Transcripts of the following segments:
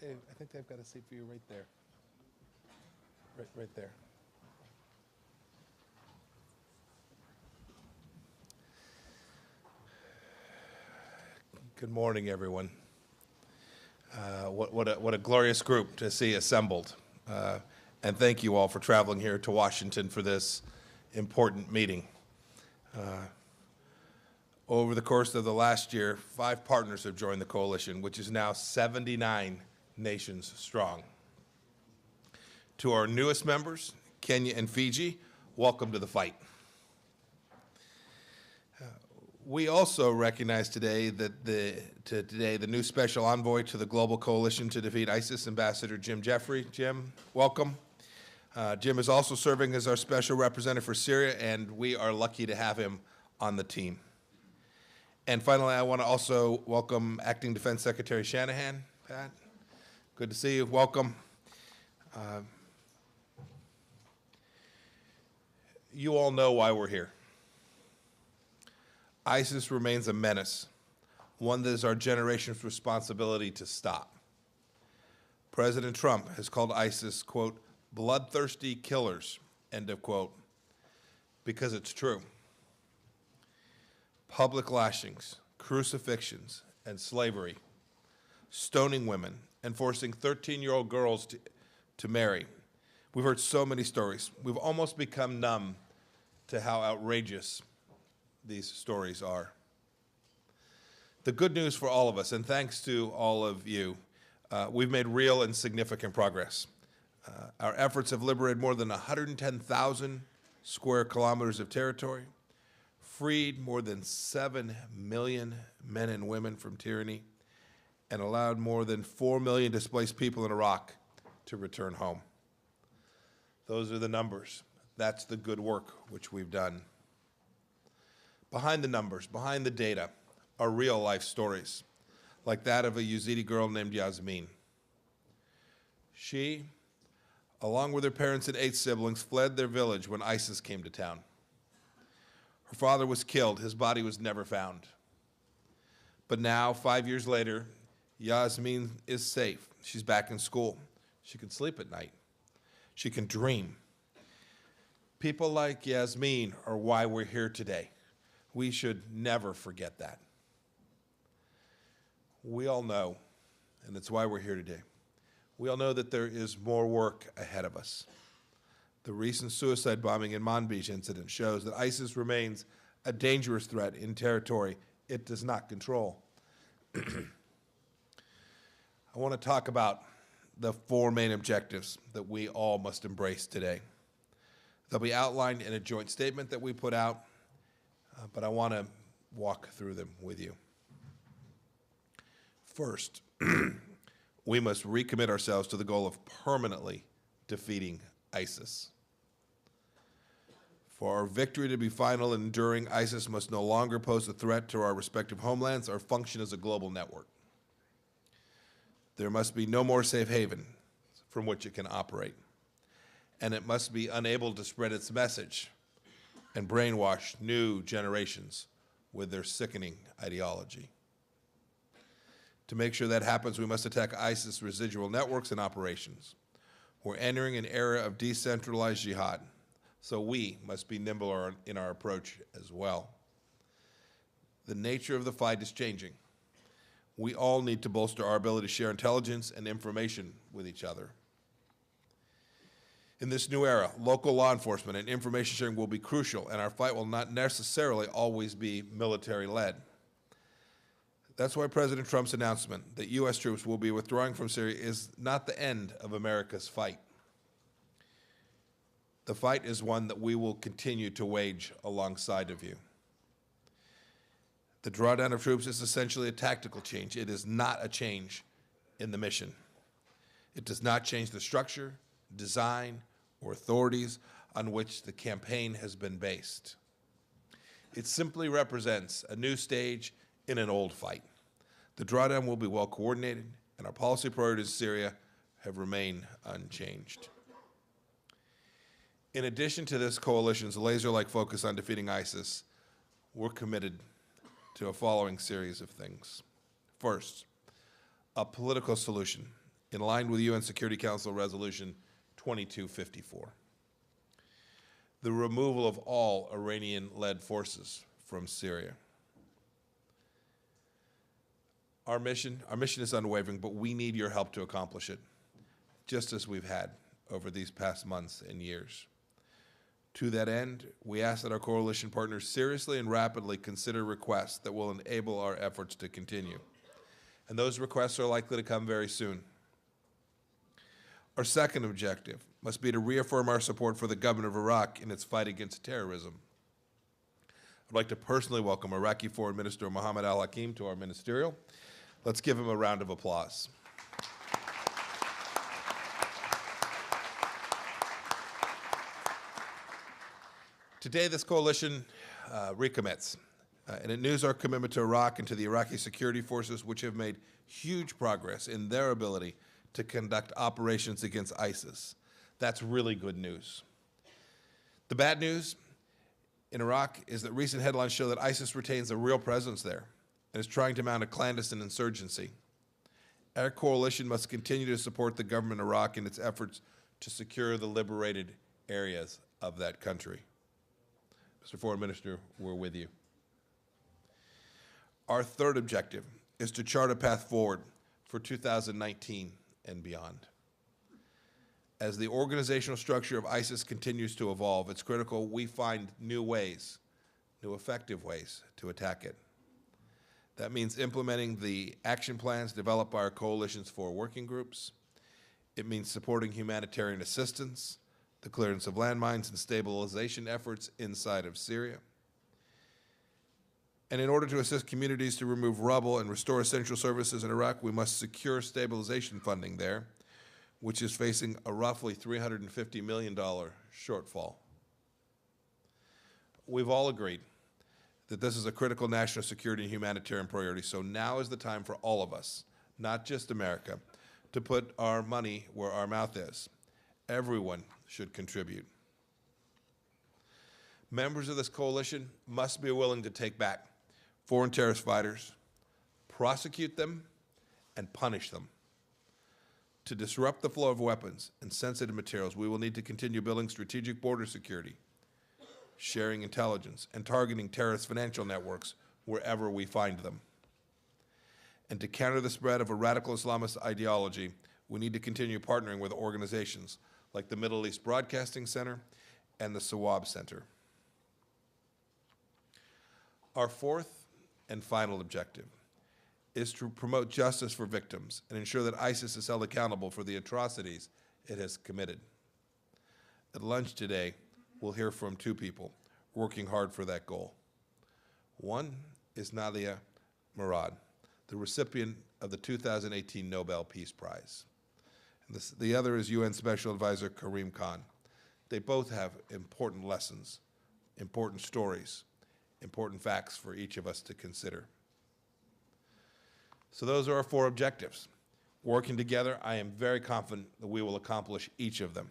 Dave, I think they've got a seat for you right there. Right there. Good morning, everyone. What a glorious group to see assembled. And thank you all for traveling here to Washington for this important meeting. Over the course of the last year, 5 partners have joined the coalition, which is now 79 nations strong. To our newest members, Kenya and Fiji, welcome to the fight. We also recognize today that the new special envoy to the global coalition to defeat ISIS, Ambassador Jim Jeffrey. Jim, welcome. Jim is also serving as our special representative for Syria, and we are lucky to have him on the team. And finally, I want to also welcome Acting Defense Secretary Shanahan. Pat, good to see you. Welcome. You all know why we're here. ISIS remains a menace, one that is our generation's responsibility to stop. President Trump has called ISIS, quote, bloodthirsty killers, end of quote, because it's true. Public lashings, crucifixions, and slavery, stoning women, and forcing 13-year-old girls to marry. We've heard so many stories. We've almost become numb to how outrageous these stories are. The good news for all of us, and thanks to all of you, we've made real and significant progress. Our efforts have liberated more than 110,000 square kilometers of territory, freed more than 7 million men and women from tyranny, and allowed more than 4 million displaced people in Iraq to return home. Those are the numbers. That's the good work which we've done. Behind the numbers, behind the data, are real-life stories, like that of a Yazidi girl named Yasmin. She, along with her parents and 8 siblings, fled their village when ISIS came to town. Her father was killed. His body was never found. But now, 5 years later, Yasmin is safe. She's back in school. She can sleep at night. She can dream. People like Yasmin are why we're here today. We should never forget that. We all know, and that's why we're here today, we all know that there is more work ahead of us. The recent suicide bombing in Manbij incident shows that ISIS remains a dangerous threat in territory it does not control. I want to talk about the 4 main objectives that we all must embrace today. They'll be outlined in a joint statement that we put out, but I want to walk through them with you. First, we must recommit ourselves to the goal of permanently defeating ISIS. For our victory to be final and enduring, ISIS must no longer pose a threat to our respective homelands or function as a global network. There must be no more safe haven from which it can operate, and it must be unable to spread its message and brainwash new generations with their sickening ideology. To make sure that happens, we must attack ISIS residual networks and operations. We're entering an era of decentralized jihad, so we must be nimble in our approach as well. The nature of the fight is changing. We all need to bolster our ability to share intelligence and information with each other. In this new era, local law enforcement and information sharing will be crucial, and our fight will not necessarily always be military-led. That's why President Trump's announcement that U.S. troops will be withdrawing from Syria is not the end of America's fight. The fight is one that we will continue to wage alongside of you. The drawdown of troops is essentially a tactical change. It is not a change in the mission. It does not change the structure, design, or authorities on which the campaign has been based. It simply represents a new stage in an old fight. The drawdown will be well coordinated, and our policy priorities in Syria have remained unchanged. In addition to this coalition's laser-like focus on defeating ISIS, we're committed to a following series of things. First, a political solution in line with UN Security Council Resolution 2254. The removal of all Iranian-led forces from Syria. Our mission is unwavering, but we need your help to accomplish it, just as we've had over these past months and years. To that end, we ask that our coalition partners seriously and rapidly consider requests that will enable our efforts to continue. And those requests are likely to come very soon. Our second objective must be to reaffirm our support for the government of Iraq in its fight against terrorism. I'd like to personally welcome Iraqi Foreign Minister Mohammed al-Hakim to our ministerial. Let's give him a round of applause. Today, this coalition recommits, and it renews our commitment to Iraq and to the Iraqi security forces, which have made huge progress in their ability to conduct operations against ISIS. That's really good news. The bad news in Iraq is that recent headlines show that ISIS retains a real presence there and is trying to mount a clandestine insurgency. Our coalition must continue to support the government of Iraq in its efforts to secure the liberated areas of that country. Mr. Foreign Minister, we're with you. Our third objective is to chart a path forward for 2019 and beyond. As the organizational structure of ISIS continues to evolve, it's critical we find new ways, new effective ways to attack it. That means implementing the action plans developed by our coalition's 4 working groups. It means supporting humanitarian assistance, the clearance of landmines and stabilization efforts inside of Syria. And in order to assist communities to remove rubble and restore essential services in Iraq, we must secure stabilization funding there, which is facing a roughly $350 million shortfall. We've all agreed that this is a critical national security and humanitarian priority, so now is the time for all of us, not just America, to put our money where our mouth is. Everyone should contribute. Members of this coalition must be willing to take back foreign terrorist fighters, prosecute them, and punish them. To disrupt the flow of weapons and sensitive materials, we will need to continue building strategic border security, sharing intelligence, and targeting terrorist financial networks wherever we find them. And to counter the spread of a radical Islamist ideology, we need to continue partnering with organizations like the Middle East Broadcasting Center and the Sawab Center. Our fourth and final objective is to promote justice for victims and ensure that ISIS is held accountable for the atrocities it has committed. At lunch today, we'll hear from 2 people working hard for that goal. One is Nadia Murad, the recipient of the 2018 Nobel Peace Prize. And the other is UN Special Advisor Karim Khan. They both have important lessons, important stories, important facts for each of us to consider. So those are our 4 objectives. Working together, I am very confident that we will accomplish each of them.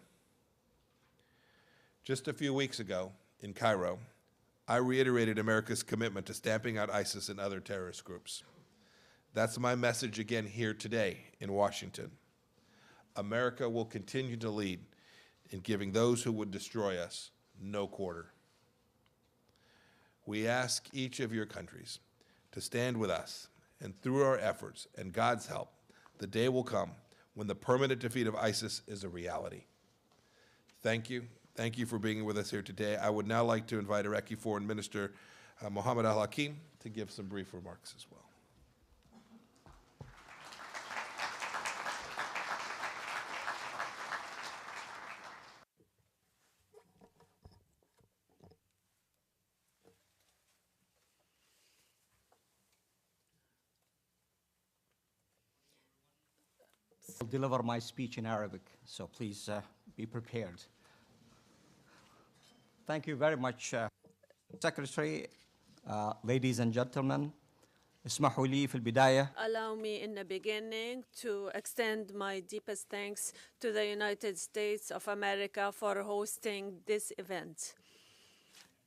Just a few weeks ago in Cairo, I reiterated America's commitment to stamping out ISIS and other terrorist groups. That's my message again here today in Washington. America will continue to lead in giving those who would destroy us no quarter. We ask each of your countries to stand with us, and through our efforts and God's help, the day will come when the permanent defeat of ISIS is a reality. Thank you. Thank you for being with us here today. I would now like to invite Iraqi Foreign Minister Mohammed al-Hakim to give some brief remarks as well. I'll deliver my speech in Arabic, so please be prepared. Thank you very much, Secretary. Ladies and gentlemen, اسمحوا لي في البداية. Allow me in the beginning to extend my deepest thanks to the United States of America for hosting this event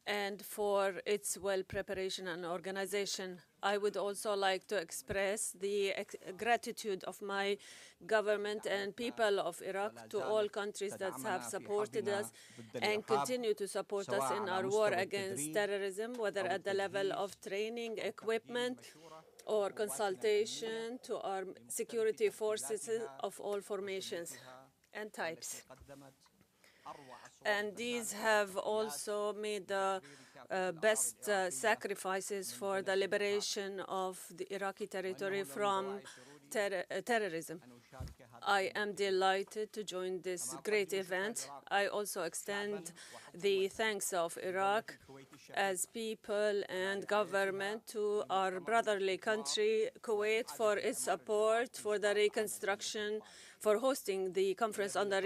and for its well preparation and organization. I would also like to express the gratitude of my government and people of Iraq to all countries that have supported us and continue to support us in our war against terrorism, whether at the level of training, equipment, or consultation to our security forces of all formations and types. And these have also made the best sacrifices for the liberation of the Iraqi territory from terrorism. I am delighted to join this great event. I also extend the thanks of Iraq as people and government to our brotherly country, Kuwait, for its support for the reconstruction, for hosting the conference on the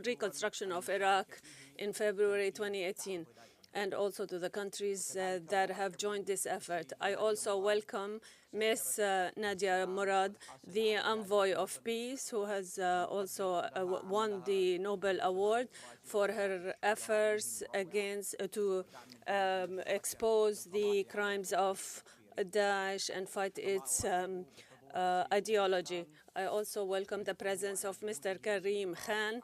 reconstruction of Iraq in February 2018, and also to the countries that have joined this effort. I also welcome Ms. Nadia Murad, the envoy of peace, who has also won the Nobel Award for her efforts to expose the crimes of Daesh and fight its ideology. I also welcome the presence of Mr. Karim Khan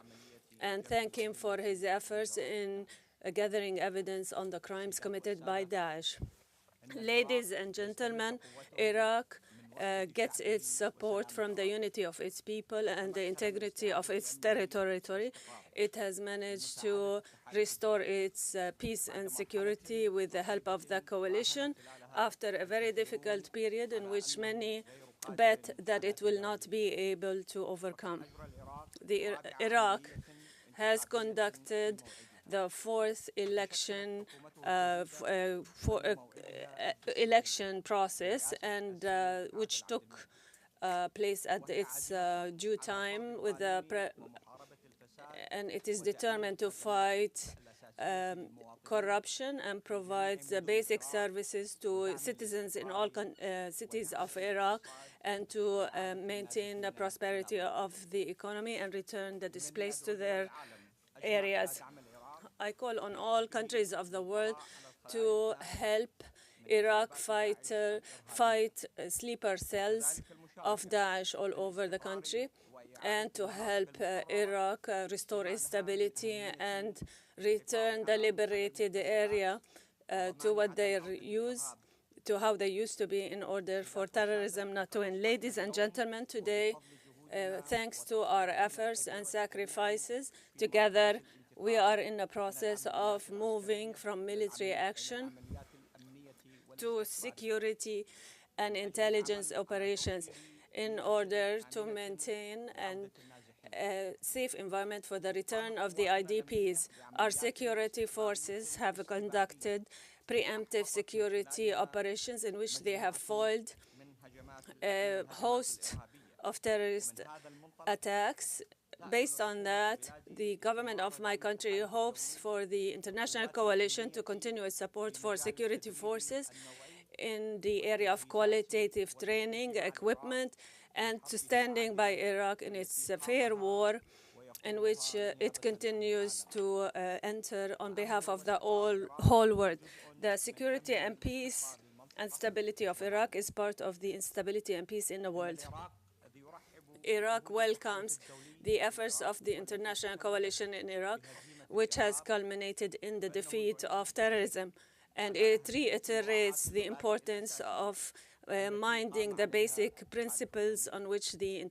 and thank him for his efforts in gathering evidence on the crimes committed by Daesh. Ladies and gentlemen, Iraq gets its support from the unity of its people and the integrity of its territory. It has managed to restore its peace and security with the help of the coalition after a very difficult period in which many bet that it will not be able to overcome. Iraq has conducted the fourth election process, and which took place at its due time, and it is determined to fight corruption and provides the basic services to citizens in all cities of Iraq, and to maintain the prosperity of the economy and return the displaced to their areas. I call on all countries of the world to help Iraq fight sleeper cells of Daesh all over the country, and to help Iraq restore its stability and return the liberated area to how they used to be, in order for terrorism not to win. Ladies and gentlemen, today, thanks to our efforts and sacrifices, together we are in the process of moving from military action to security and intelligence operations in order to maintain a safe environment for the return of the IDPs. Our security forces have conducted preemptive security operations in which they have foiled a host of terrorist attacks. Based on that, the government of my country hopes for the international coalition to continue its support for security forces in the area of qualitative training, equipment, and to standing by Iraq in its fair war, in which it continues to enter on behalf of the whole world. The security and peace and stability of Iraq is part of the instability and peace in the world. Iraq welcomes the efforts of the international coalition in Iraq, which has culminated in the defeat of terrorism, and it reiterates the importance of minding the basic principles on which the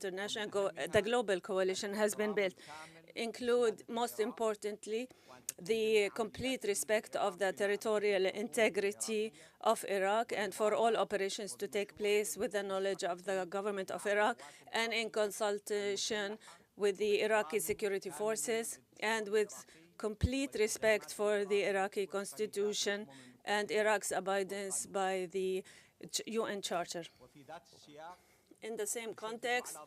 global coalition has been built, include, most importantly, the complete respect of the territorial integrity of Iraq, and for all operations to take place with the knowledge of the government of Iraq and in consultation with the Iraqi security forces, and with complete respect for the Iraqi constitution and Iraq's abidance by the UN Charter. In the same context,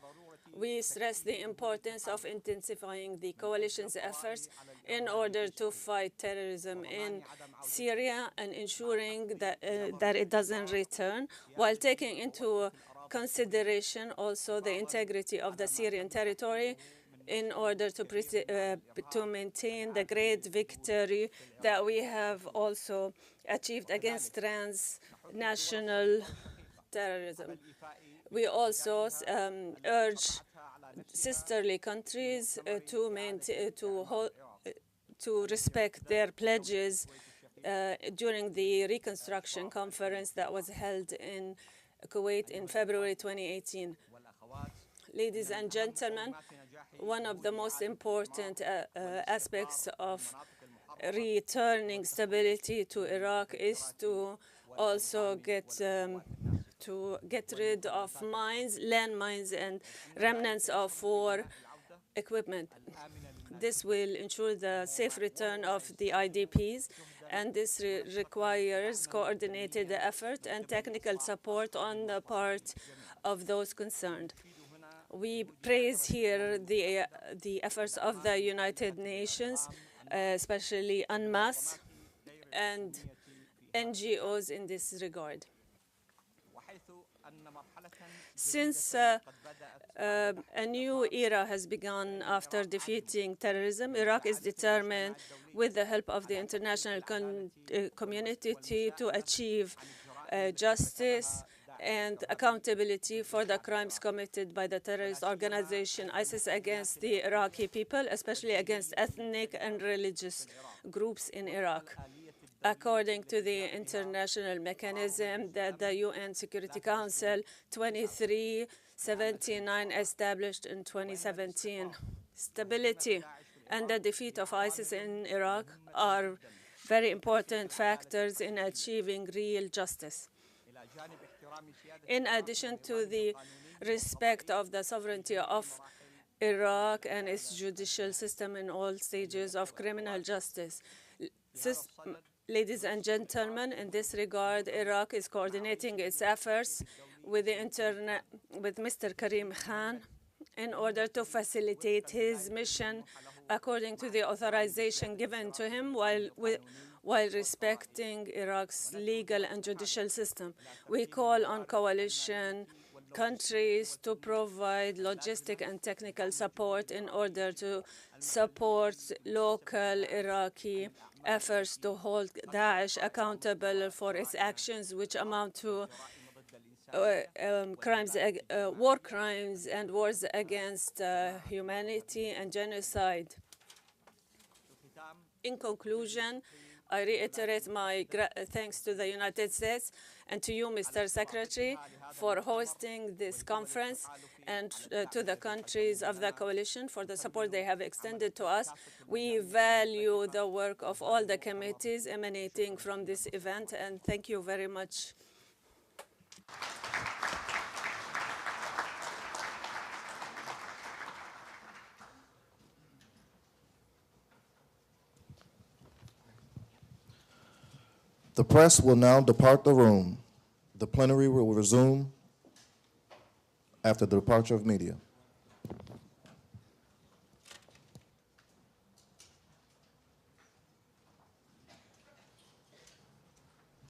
we stress the importance of intensifying the coalition's efforts in order to fight terrorism in Syria and ensuring that it doesn't return, while taking into consideration also the integrity of the Syrian territory, in order to maintain the great victory that we have also achieved against transnational terrorism. We also urge sisterly countries to respect their pledges during the reconstruction conference that was held in Kuwait in February 2018. Ladies and gentlemen, one of the most important aspects of returning stability to Iraq is to also get rid of mines, landmines, and remnants of war equipment. This will ensure the safe return of the IDPs, and this requires coordinated effort and technical support on the part of those concerned. We praise here the efforts of the United Nations, especially UNMAS and NGOs in this regard. Since a new era has begun after defeating terrorism, Iraq is determined, with the help of the international community, to achieve justice and accountability for the crimes committed by the terrorist organization ISIS against the Iraqi people, especially against ethnic and religious groups in Iraq. According to the international mechanism that the UN Security Council 2379 established in 2017, stability and the defeat of ISIS in Iraq are very important factors in achieving real justice. In addition to the respect of the sovereignty of Iraq and its judicial system in all stages of criminal justice. Ladies and gentlemen, in this regard, Iraq is coordinating its efforts with Mr. Karim Khan in order to facilitate his mission according to the authorization given to him while respecting Iraq's legal and judicial system. We call on coalition countries to provide logistic and technical support in order to support local Iraqi efforts to hold Daesh accountable for its actions, which amount to war crimes and wars against humanity and genocide. In conclusion, I reiterate my thanks to the United States and to you, Mr. Secretary, for hosting this conference, and to the countries of the coalition for the support they have extended to us. We value the work of all the committees emanating from this event, and thank you very much. The press will now depart the room. The plenary will resume after the departure of media.